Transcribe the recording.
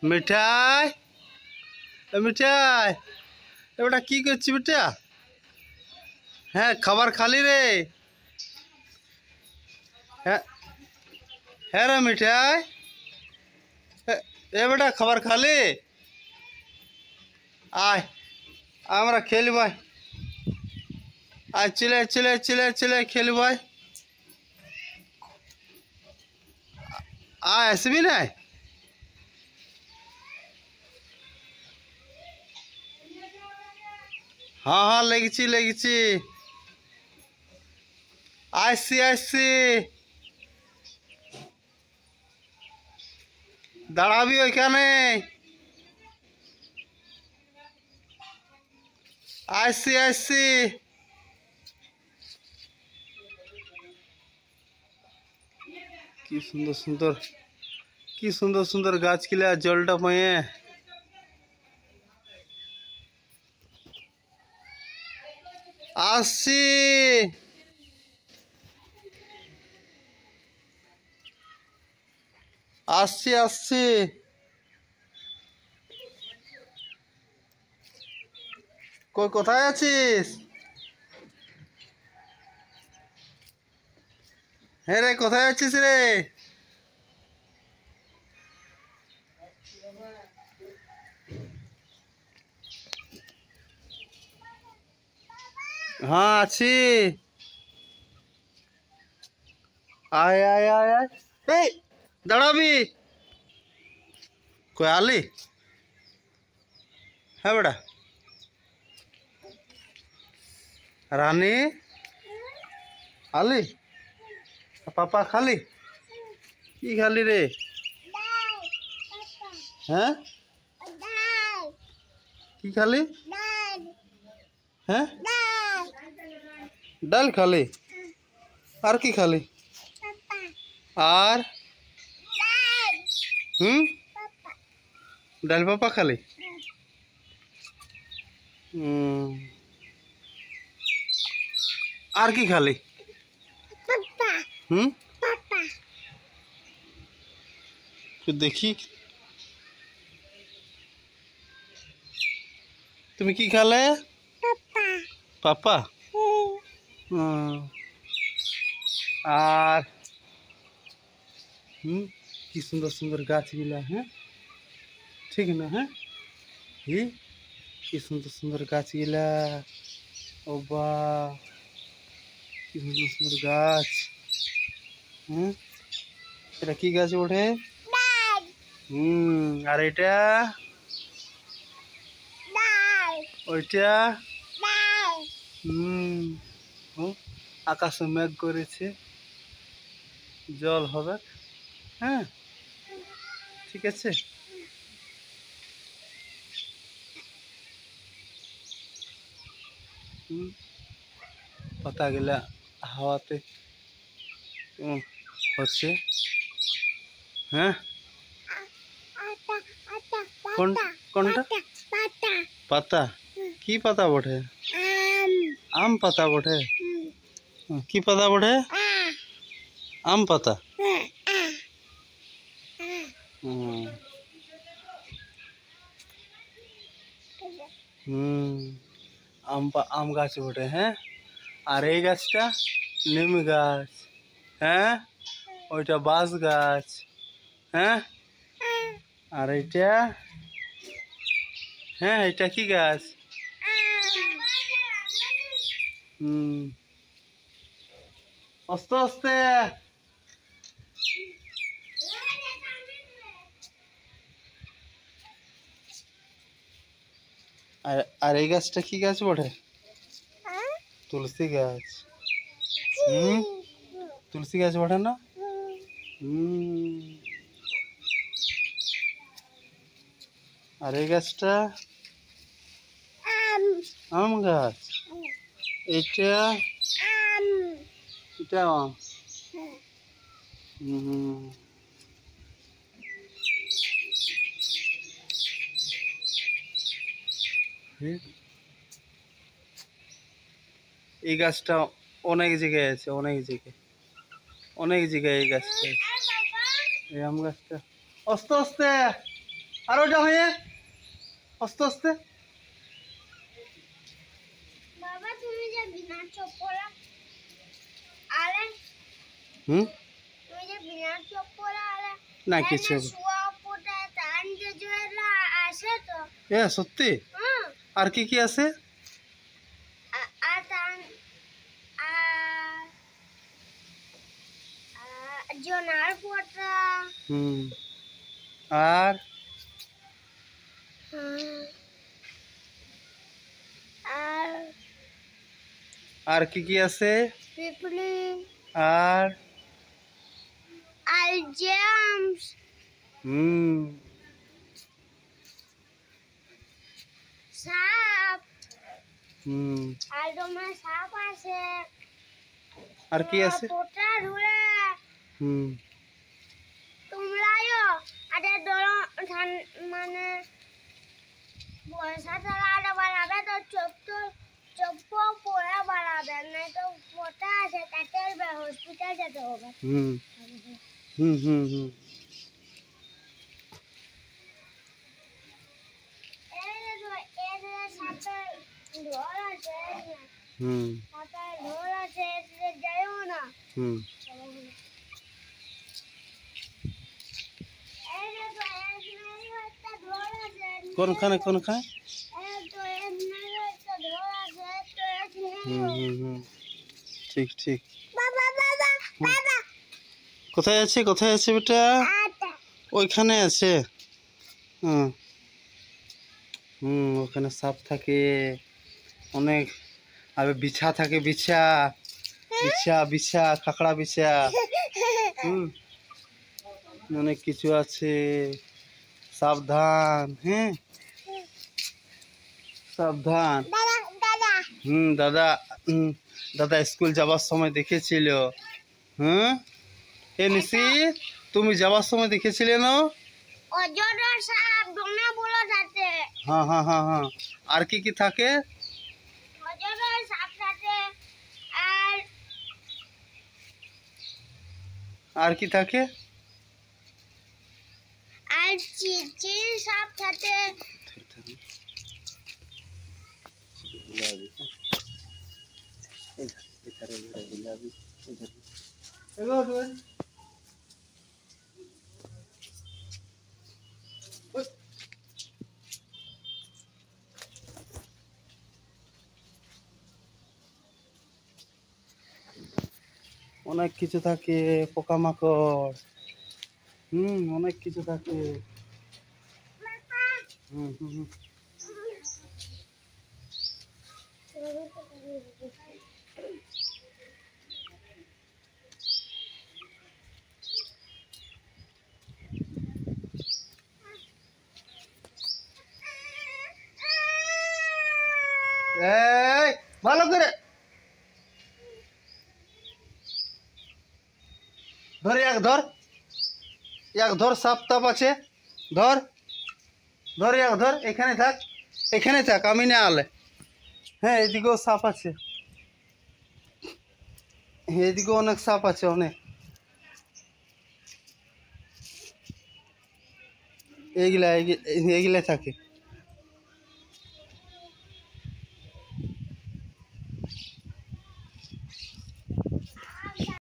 মিঠাই মিঠাই এবারটা কি করছি বেটা? হ্যাঁ খাবার খালি রে? হ্যাঁ হ্যাঁ রে মিঠাই, এ বেটা খাবার খালি? আয় আমরা খেলি ভাই, আয় চলে চলে চলে চলে খেলি ভাই, আয় আসবি না? হ্যাঁ হ্যাঁ লেগেছি লেগেছি, আসছি আসছি, দাঁড়াবি ওইখানে, আসছি আসছি। কি সুন্দর সুন্দর, কি সুন্দর সুন্দর গাছগুলা জলটা পেয়ে। আসছি আসছি আসছি। কই কোথায় আছিস? হ্যাঁ রে কোথায় আছিস রে? হ্যাঁ আছি, আয় আয় আয় আয়। এই দাঁড়াবি, কই আলি? হ্যাঁ বেটা রানী আলি, পাপা খালি? কি খালি রে? হ্যাঁ কি খালি? হ্যাঁ ডাল খালি? আর কি খালি? আর ডাল পাপা খালি? আর কি খালি? দেখি তুমি কি খালে? পাপা আর কি সুন্দর সুন্দর গাছগুলা। হ্যাঁ ঠিক না? হ্যাঁ কি সুন্দর সুন্দর গাছগুলা, ও বা কি সুন্দর সুন্দর গাছ। এটা কি গাছ ওঠে? আর এটা ওইটা আকাশে মেঘ করেছে, জল হবে। হ্যাঁ ঠিক আছে। পাতাগুলা হাওয়াতে হচ্ছে। হ্যাঁ কোনটা পাতা? কি পাতা বটে? আম পাতা বটে? কি পাতা বটে? আম পাতা। আম গাছ বটে। হ্যাঁ আর এই গাছটা নিম গাছ। হ্যাঁ ওইটা বাঁশ গাছ। হ্যাঁ আর এইটা, হ্যাঁ এটা কি গাছ? আস্তে আস্তে। আর এই গাছটা কি গাছ বটে? তুলসী গাছ। তুলসী গাছ বটে না? আর এই গাছটা আম গাছ। এটা এটা আম। এই গাছটা অনেক জায়গায় আছে, অনেক জায়গায়, অনেক জায়গায় এই গাছটা, এই আম গাছটা। আস্তে আস্তে। আর ওটা হয়ে আস্তে আস্তে। বাবা তুমি যে বিনা চপ্পলা আলে তুমি যে বিনা চপ্পলা আলে না কিছু শুয়া পোটা টান যে জেলা আসে তো সত্যি। আর কি কি আছে? আর টান জনার পোটা আর আর আর কি কি আছে? পিপলি আর আলজেমস সাপ আর তোমার সাপ আছে। আর কি আছে? পোটা ধরে তোমরাও আরে ধরো মানে পয়সা চালাতে বাড়াবে তো চপ্প পড়া বাড়াবে না তো পোটা আছে তাতে হসপিটাল যেতে হবে। কোনখানে কোনখানে? ঠিক ঠিক। কোথায় আছে কোথায় আছে বেটা? ওইখানে আছে। ওখানে সাপ থাকে অনেক। আর বিছা থাকে, বিছা বিছা বিছা কাঁকড়া বিছা অনেক কিছু আছে। সাবধান, হ্যাঁ সাবধান। দাদা দাদা স্কুল যাবার সময় দেখেছিল। এ নিশি তুমি যাবার সময় দেখেছিলে না? হ্যাঁ হ্যাঁ হ্যাঁ হ্যাঁ। আর কি কি থাকে? আর কি থাকে? আর চিচির সাপ থাকে। অনেক কিছু থাকে, পোকামাকড় অনেক কিছু থাকে। এই ভালো করে ধর, এক ধর সাপ তাপ আছে, ধর ধর এক ধর। এখানে থাক, এখানে থাক, আমি না আলে। হ্যাঁ এদিকেও সাপ আছে, এদিকেও অনেক সাপ আছে অনেক। এইগুলা এইগুলা থাকে।